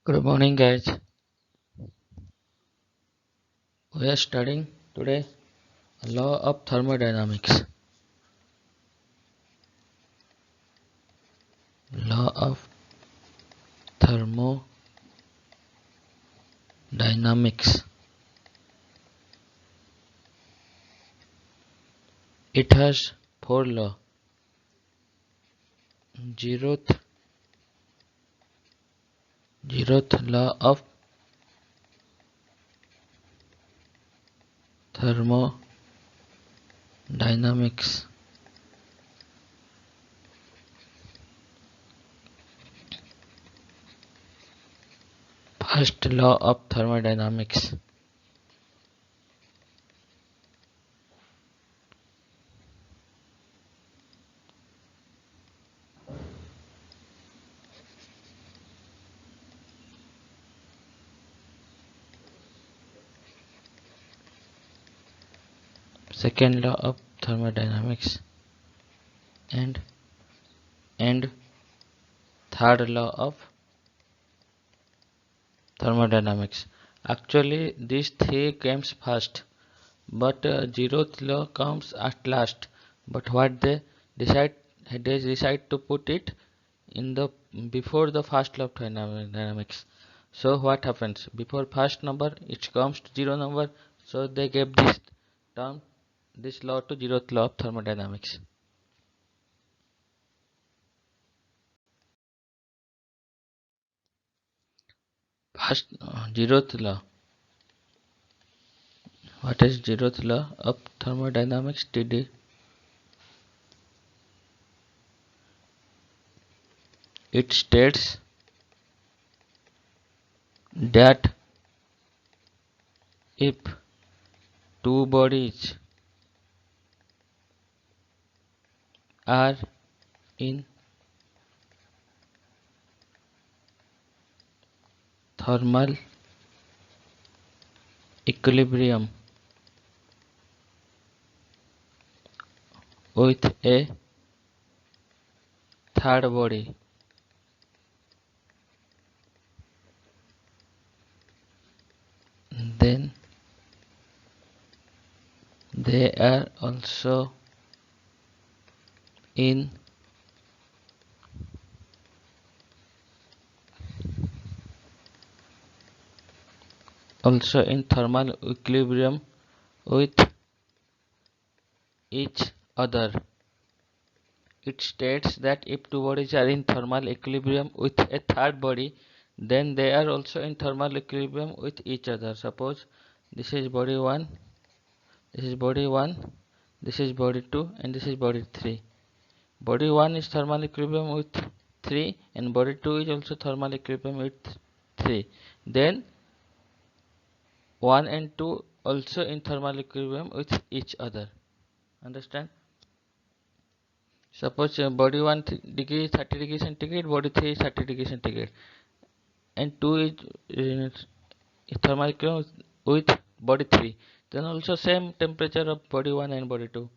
Good morning, guys. We are studying today law of thermodynamics. Law of thermodynamics. It has four laws. Zeroth, zeroth law of thermodynamics. First law of thermodynamics. Second law of thermodynamics. And third law of thermodynamics. Actually, these three comes first, but zeroth law comes at last. But what decide they decide to put it in the before the first law of dynamics. So what happens before first number? It comes to zero number. So they gave this term, this law to zeroth law of thermodynamics. First zeroth law. What is zeroth law of thermodynamics? TD. It states that if two bodies are in thermal equilibrium with a third body, then they are in also in thermal equilibrium with each other. It states that if two bodies are in thermal equilibrium with a third body, then they are also in thermal equilibrium with each other. Suppose this is body 1, this is body 1, this is body 2, and this is body 3. Body 1 is thermal equilibrium with 3, and body 2 is also thermal equilibrium with 3. Then 1 and 2 also in thermal equilibrium with each other. Understand? Suppose body 1 degree 30 degree centigrade, body 3 is 30 degree centigrade, and 2 is thermal equilibrium with body 3. Then also same temperature of body 1 and body 2.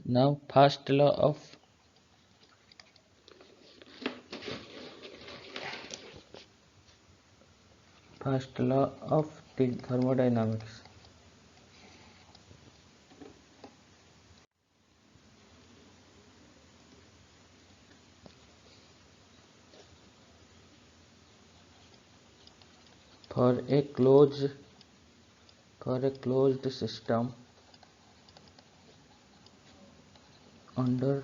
Now first law of the thermodynamics. For a closed system under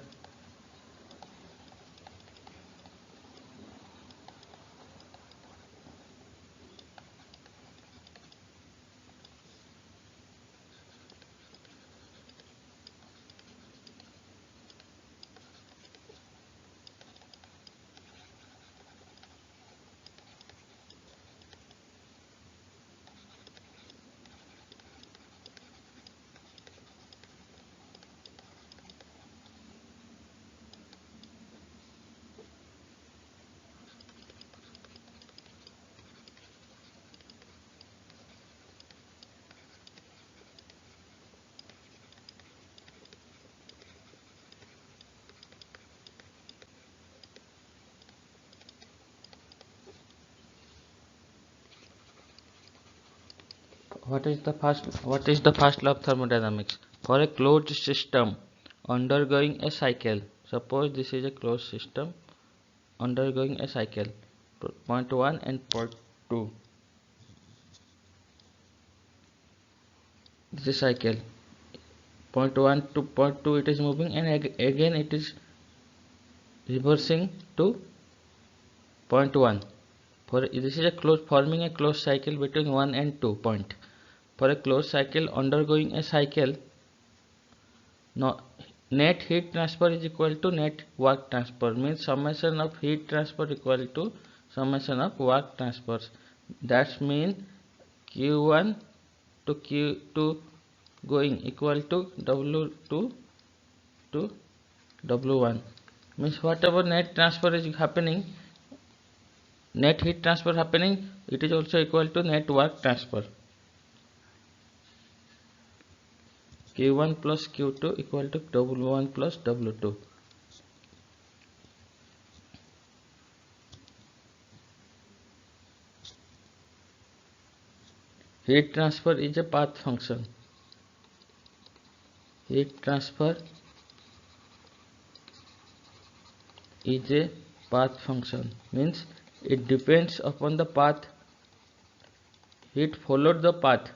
What is the first law of thermodynamics? For a closed system undergoing a cycle, suppose this is a closed system undergoing a cycle, point 1 and point 2, this is cycle, point 1 to point 2 it is moving, and again it is reversing to point 1. For this is a forming a closed cycle between 1 and 2 point. For a closed cycle undergoing a cycle, no, net heat transfer is equal to net work transfer, means summation of heat transfer equal to summation of work transfers. That means Q1 to Q2 going equal to W2 to W1, means whatever net transfer is happening, net heat transfer happening, it is also equal to net work transfer. Q1 plus Q2 equal to W1 plus W2. Heat transfer is a path function. Heat transfer is a path function, means it depends upon the path. Heat followed the path,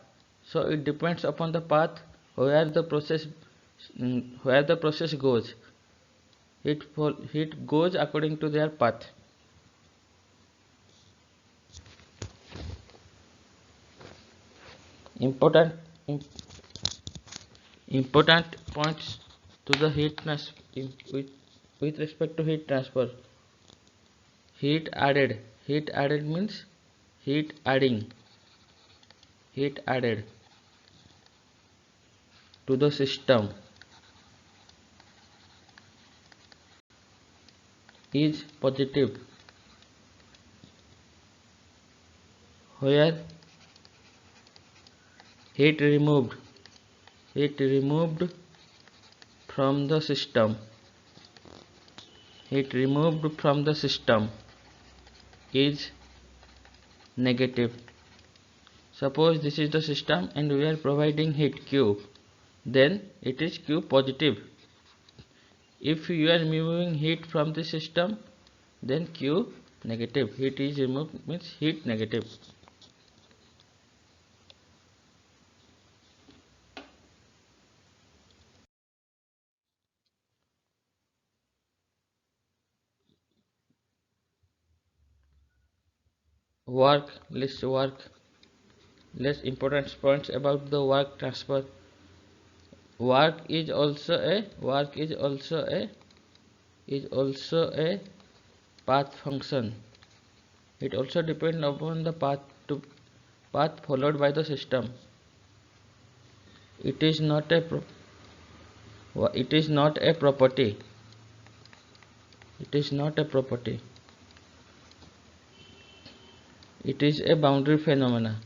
so it depends upon the path where the process goes. Heat goes according to their path. Important points to the heat transfer with respect to heat transfer. Heat added means heat added to the system is positive, where heat removed from the system is negative. Suppose this is the system and we are providing heat Q, then it is Q positive. If you are removing heat from the system, then Q negative. Heat is removed means heat negative. Let's important points about the work transfer. Work is also a path function. It also depends upon the path followed by the system. It is not a property. It is a boundary phenomena.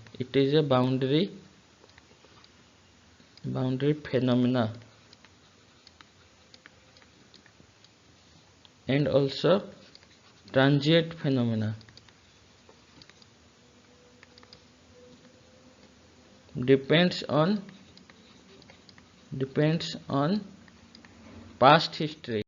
And also transient phenomena. Depends on past history.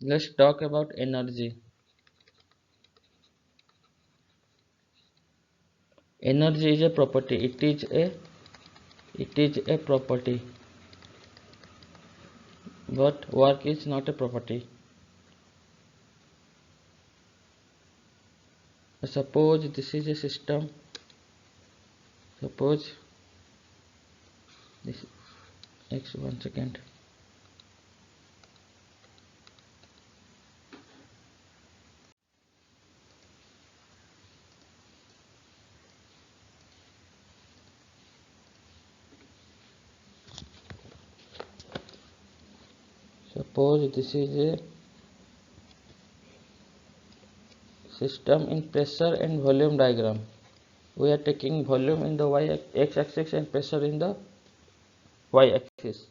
Let's talk about energy. Energy is a property. It is a property, but work is not a property. Suppose this is a system. Suppose this X 1 second. Suppose this is a system in pressure and volume diagram. we are taking volume in the x-axis and pressure in the y-axis.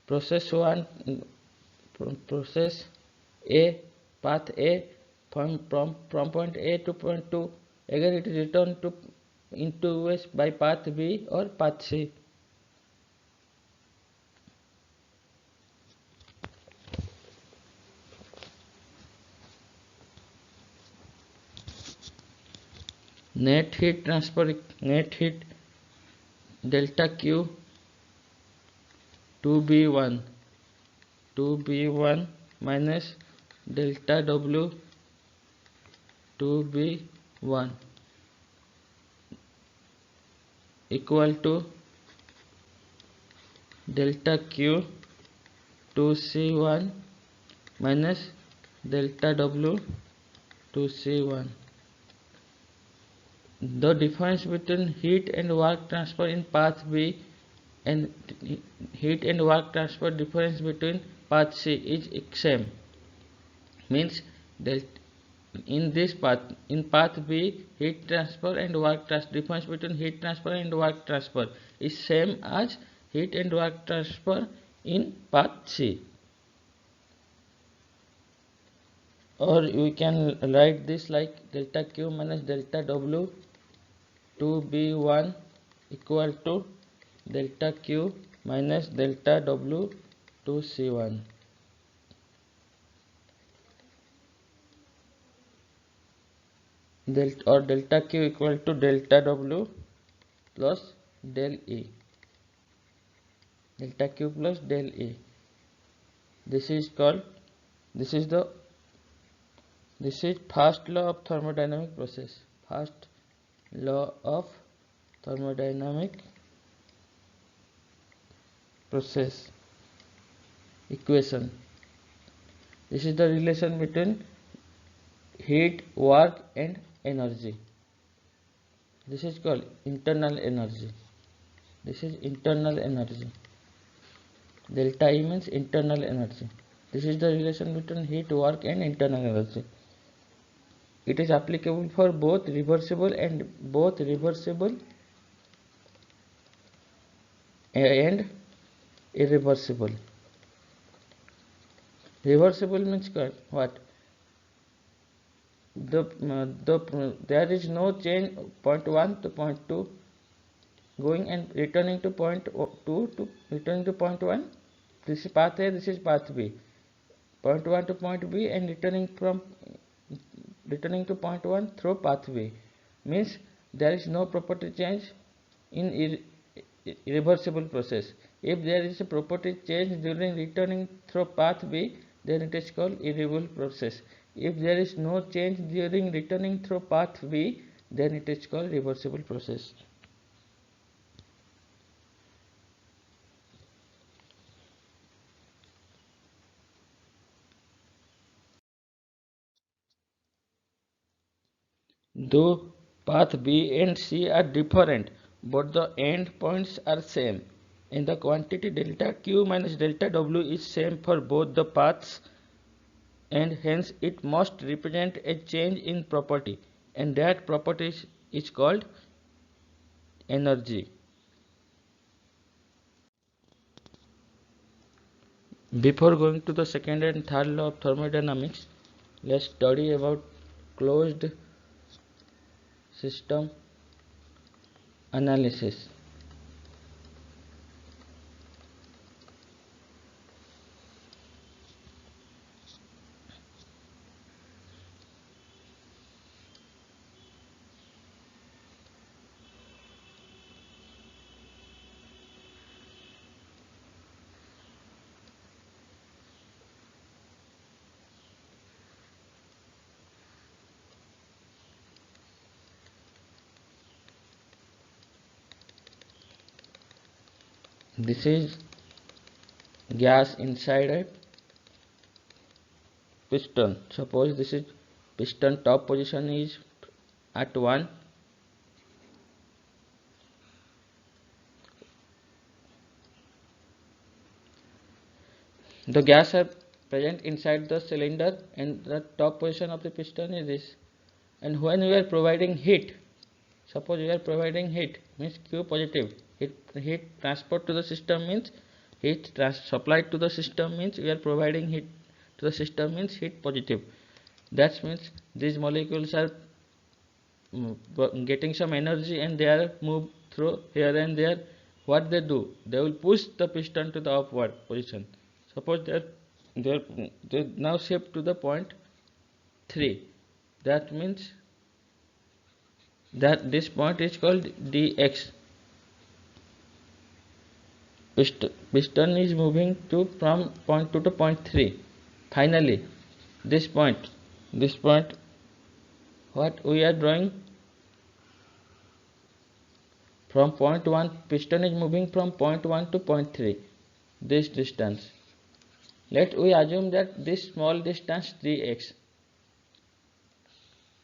Process 1, process A, path A from point A to point 2. Again it is returned to into US by path B or path C. Net heat transfer, net heat delta Q 2B1 minus delta W 2B1 equal to delta Q 2C1 minus delta W 2C1. The difference between heat and work transfer in path B and heat and work transfer difference between path C is same. Means in this path, in path B, heat transfer and work transfer, difference between heat transfer and work transfer is same as heat and work transfer in path C. Or we can write this like delta Q minus delta W 2B1 equal to delta Q minus delta W 2C1. Delta Q equal to delta W plus del E. Delta Q plus del E. This is first law of thermodynamic process. First law of thermodynamic process equation. This is the relation between heat, work and energy. This is called internal energy. This is internal energy. Delta E means internal energy. This is the relation between heat, work and internal energy. It is applicable for both reversible and irreversible. Reversible means what? There is no change point 1 to point 2 going and returning to point 2 to returning to point 1. This is path A, this is path B. Point 1 to point B and returning to point 1 through path B. Means there is no property change in irreversible process. If there is a property change during returning through path B, then it is called irreversible process. If there is no change during returning through path B, then it is called reversible process. Though path B and C are different, but the end points are same, and the quantity delta Q minus delta W is same for both the paths, and hence it must represent a change in property, and that property is called energy. Before going to the second and third law of thermodynamics, let's study about closed system analysis. This is gas inside a piston. Suppose this is piston top position is at 1. The gas are present inside the cylinder and the top position of the piston is this. And when we are providing heat, suppose we are providing heat means Q positive, heat transport to the system means supplied to the system means we are providing heat to the system means heat positive. That means these molecules are getting some energy and they are moved through here and there. What they do, they will push the piston to the upward position. Suppose they now shift to the point 3. That means that this point is called dx. Piston is moving from point 2 to point 3. Finally, this point, what we are drawing from point 1, piston is moving from point 1 to point 3, this distance. Let we assume that this small distance dx,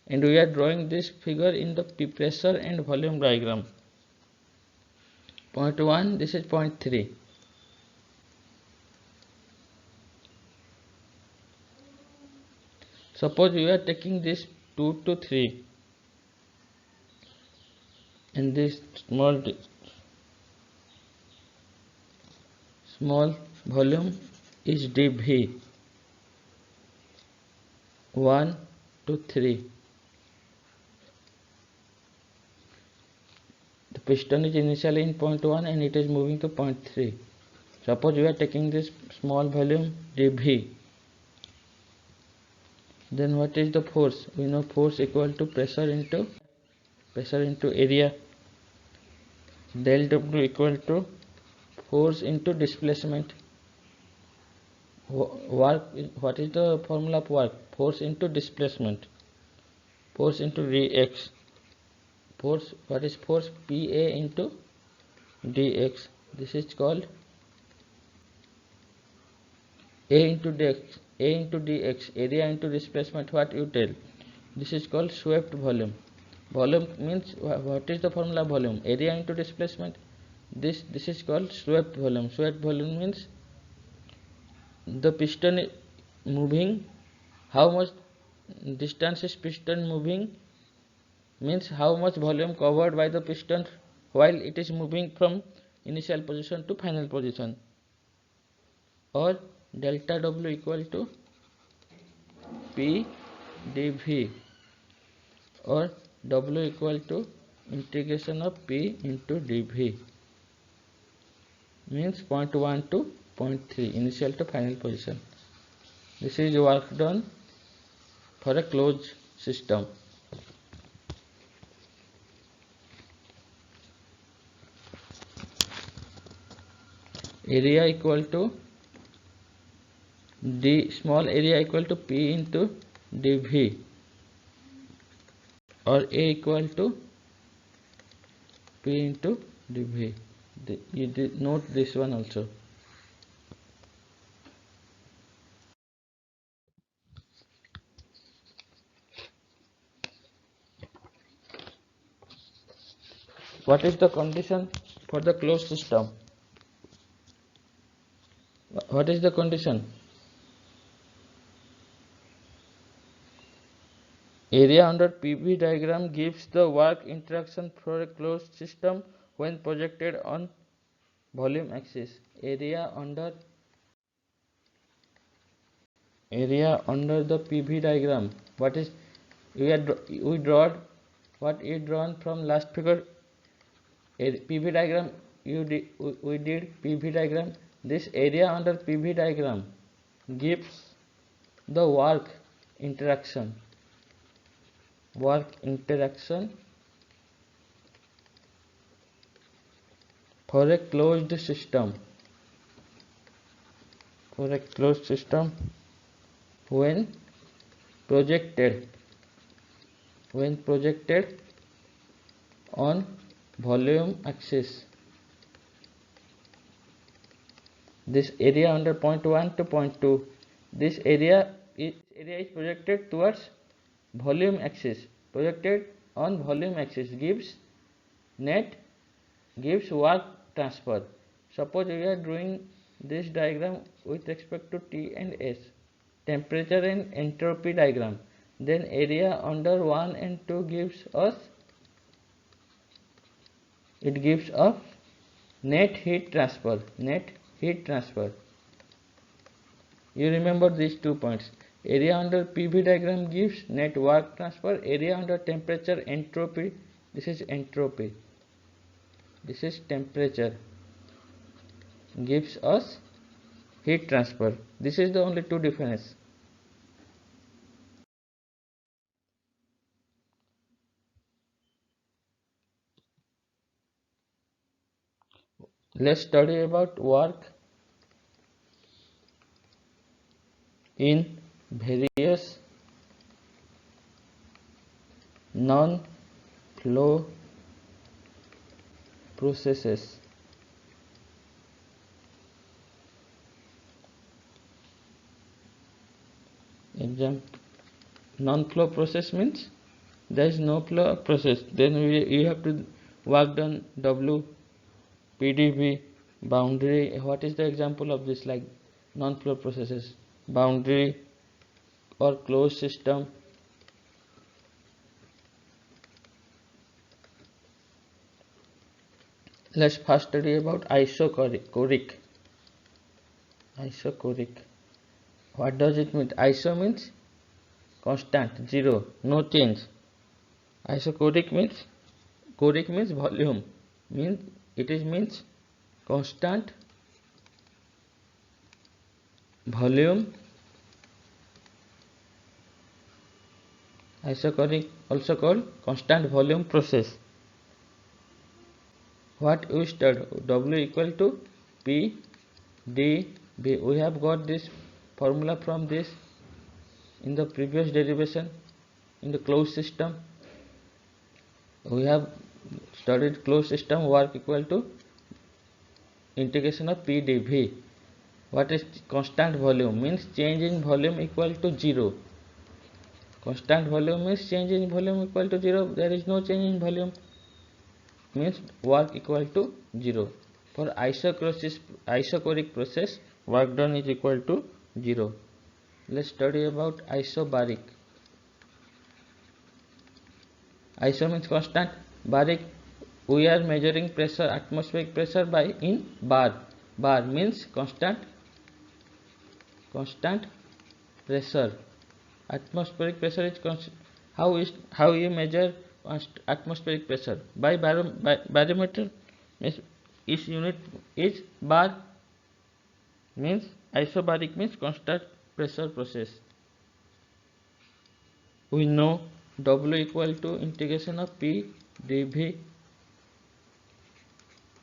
and we are drawing this figure in the pressure and volume diagram. Point 1, this is point 3. Suppose we are taking this 2 to 3 and this small volume is dV, 1 to 3. The piston is initially in point 1 and it is moving to point 3. Suppose we are taking this small volume dV. Then what is the force? We know force equal to pressure into area. Del W equal to force into displacement. Work, what is the formula of work? Force into displacement. Force into dx. Force, what is force? Pa into dx. This is called A into dx, area into displacement. What you tell? This is called swept volume. Volume means, what is the formula volume? Area into displacement. This is called swept volume. Swept volume means the piston is moving. How much distance is piston moving? Means how much volume covered by the piston while it is moving from initial position to final position. Or delta W equal to P dV, or W equal to integration of P into dV, means point 1 to point 3, initial to final position. This is work done for a closed system. Area equal to small area equal to P into dV, or A equal to P into dV. You did note this one also. What is the condition for the closed system? What is the condition? Area under PV diagram gives the work interaction for a closed system when projected on volume axis. Area under the PV diagram. What is we draw what you drawn from last figure? PV diagram we did PV diagram. This area under PV diagram gives the work interaction for a closed system. When projected on volume axis. This area under point 1 to point 2, this area area is projected towards volume axis, projected on volume axis gives net, gives work transfer. Suppose we are drawing this diagram with respect to T and S, temperature and entropy diagram, then area under 1 and 2 gives us, it gives us net heat transfer, net heat transfer. You remember these 2 points. Area under PV diagram gives net work transfer, area under temperature entropy, this is entropy, this is temperature, gives us heat transfer. This is the only 2 difference. Let's study about work in various non-flow processes. Example, non-flow process means there is no flow process, then you have to work done W, PdV, boundary. What is the example of this, like non-flow processes? Boundary or closed system. Let's first study about isochoric. Isochoric. What does it mean? Iso means constant, zero, no change. Isochoric means volume. Means constant volume. Isochoric also called constant volume process. What we studied, W equal to P d V. We have got this formula from this in the previous derivation in the closed system. We have studied closed system, work equal to integration of P dV. What is constant volume? Means change in volume equal to 0. Constant volume means change in volume equal to 0. There is no change in volume, means work equal to 0. For isochoric process, work done is equal to 0. Let's study about isobaric. Iso means constant, baric, we are measuring pressure, atmospheric pressure by in bar. Bar means constant pressure. Atmospheric pressure is constant. How you measure atmospheric pressure? By barometer. Means its unit is bar. Means isobaric means constant pressure process. We know W equal to integration of P dV.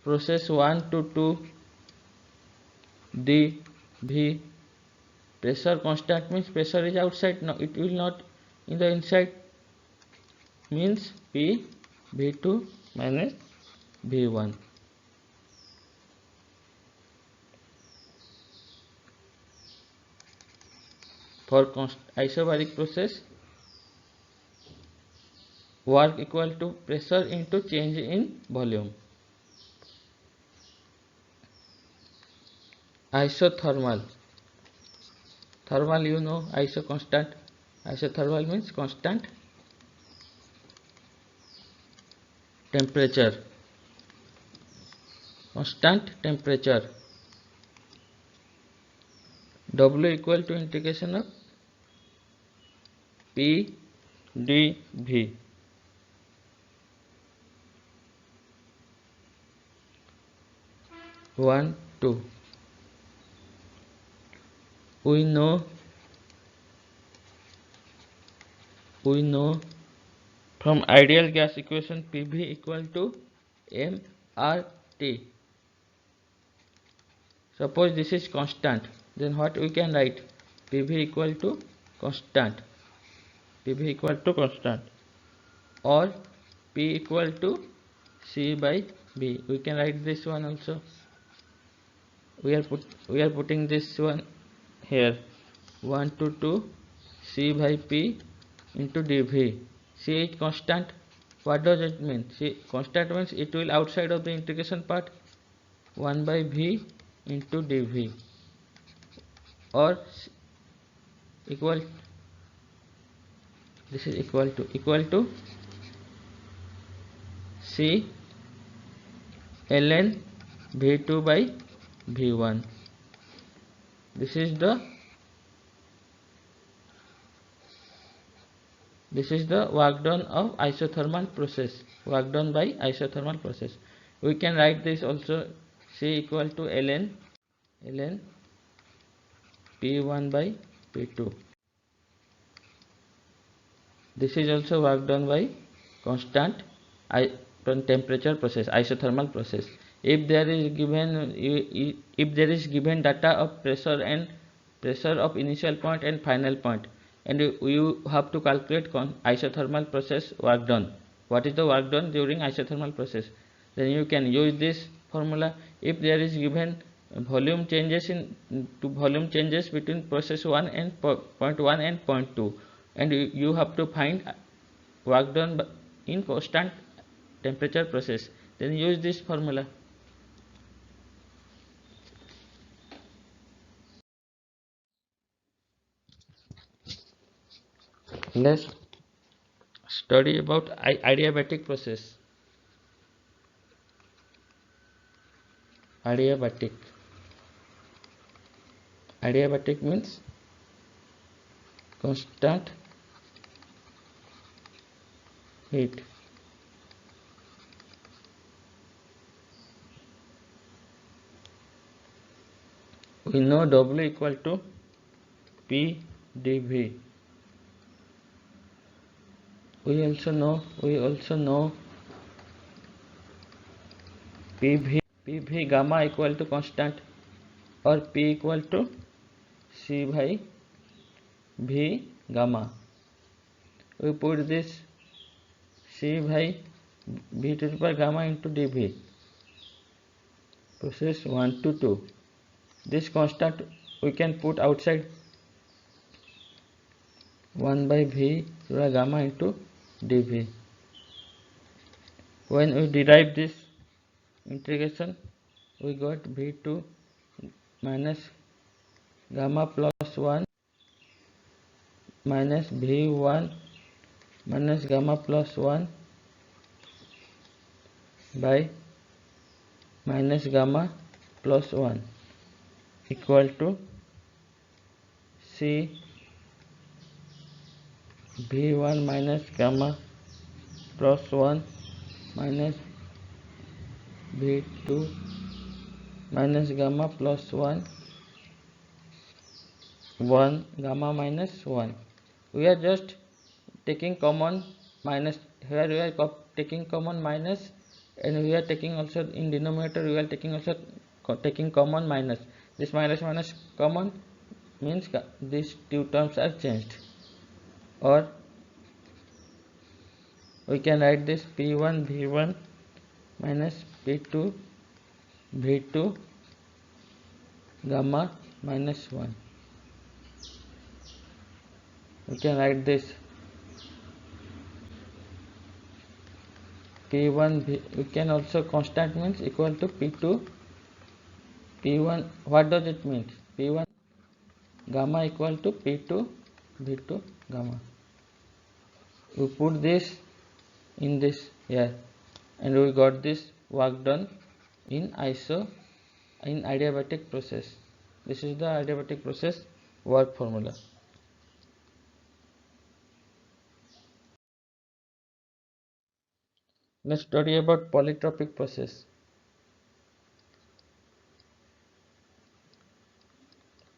Process 1 to 2 dV. Pressure constant means pressure is outside, no, it will not in the inside, means P V2 minus V1. For isobaric process, work equal to pressure into change in volume. Isothermal. Thermal, you know, iso constant. Isothermal means constant temperature. Constant temperature. W equal to integration of P dV. One, two. We know from ideal gas equation PV equal to mRT. Suppose this is constant, then what we can write? PV equal to constant. PV equal to constant, or P equal to C by V. We can write this one also. We are putting this one here. 1 to 2 C by P into dV. C is constant. What does it mean? C constant means it will outside of the integration part, 1 by V into dV, or equal, this is equal to C ln V2 by V1. This is the work done of isothermal process, work done by isothermal process. We can write this also, C equal to ln P1 by P2. This is also work done by constant temperature process, isothermal process. If there is given data of pressure of initial point and final point, and you have to calculate isothermal process work done, what is the work done during isothermal process, then you can use this formula. If there is given volume changes between process 1 and point 1 and point 2, and you have to find work done in constant temperature process, then use this formula. Let's study about adiabatic process. Adiabatic means constant heat. We know W equal to P dV. We also know PV gamma equal to constant, or P equal to C by V gamma. We put this C by V to the power gamma into dV. Process 1 to 2. This constant we can put outside, 1 by V to the gamma into dV. When we derive this integration, we got V2 minus gamma plus 1 minus V1 minus gamma plus 1 by minus gamma plus 1 equal to C V1 minus gamma plus 1 minus V2 minus gamma plus 1 gamma minus 1. We are just taking common minus. Here we are taking common minus, and we are taking also in denominator we are taking common minus. This minus common means these two terms are changed. Or we can write this P1 V1 minus P2 V2 gamma minus 1. We can write this P1 we can also constant means equal to P2 P1. What does it mean? P1 gamma equal to P2 V2 gamma. We put this in this here, and we got this work done in adiabatic process. This is the adiabatic process work formula. Let's study about polytropic process.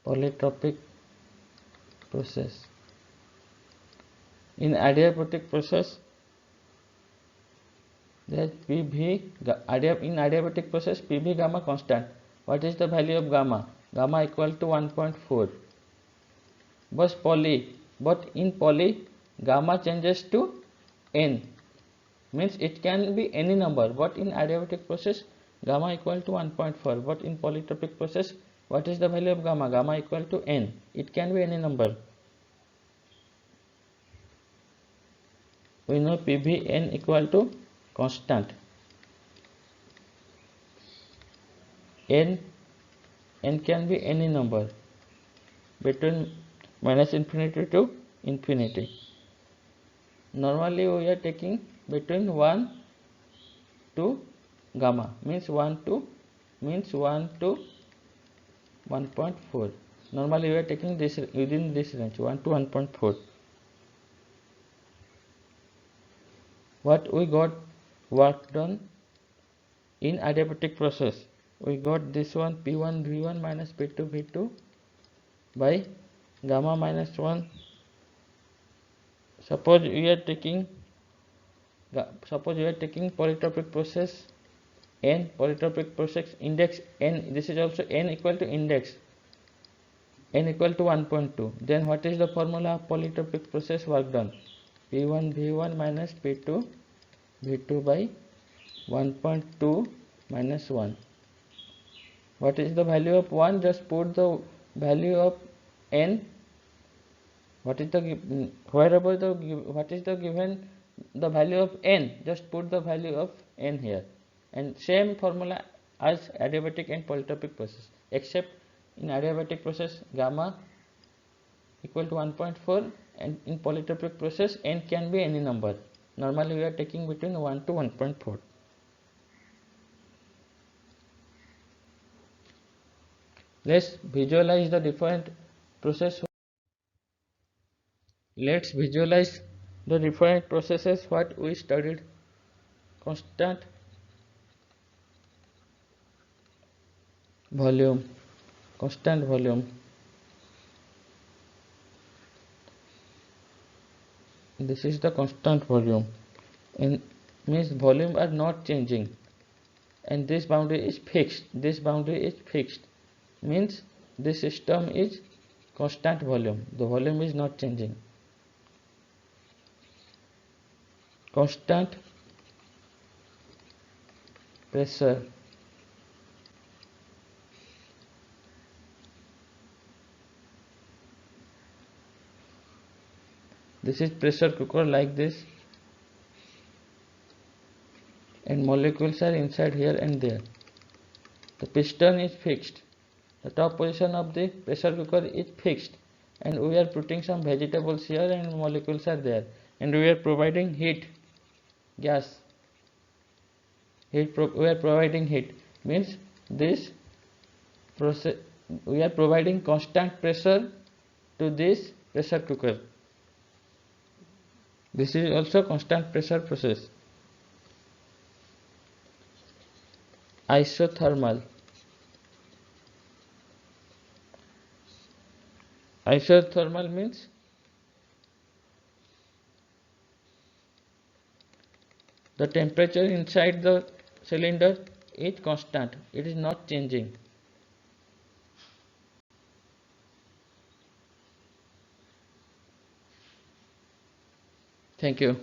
Polytropic process. In adiabatic process, that in adiabatic process PV gamma constant. What is the value of gamma? Gamma equal to 1.4. But in poly gamma changes to n, means it can be any number, but in adiabatic process gamma equal to 1.4. But in polytropic process, what is the value of gamma? Gamma equal to n, it can be any number. we know PVN equal to constant. N can be any number between minus infinity to infinity. Normally we are taking between 1 to gamma, means 1 to 1.4. Normally we are taking this within this range, 1 to 1.4. What we got work done in adiabatic process? We got this one, P1 V1 minus P2 V2 by gamma minus 1. Suppose we are taking polytropic process n, polytropic process index n, this is also n equal to index n equal to 1.2. Then what is the formula of polytropic process work done? P1 V1 minus P2 V2 by 1.2 minus 1. What is the value of 1? Just put the value of n. What is the given the value of n? Just put the value of n here. And same formula as adiabatic and polytropic process, except in adiabatic process gamma equal to 1.4, and in polytropic process n can be any number. Normally we are taking between 1 to 1.4. Let's visualize the different process. Let's visualize the different processes what we studied. Constant volume, constant volume. This is the constant volume, and means volume are not changing, and this boundary is fixed. This boundary is fixed, means this system is constant volume. The volume is not changing. Constant pressure. This is pressure cooker like this, and molecules are inside here and there. The piston is fixed. The top position of the pressure cooker is fixed, and we are putting some vegetables here and molecules are there, and we are providing heat, gas. We are providing heat, means this process we are providing constant pressure to this pressure cooker. This is also constant pressure process. Isothermal. Isothermal means the temperature inside the cylinder is constant, it is not changing. Thank you.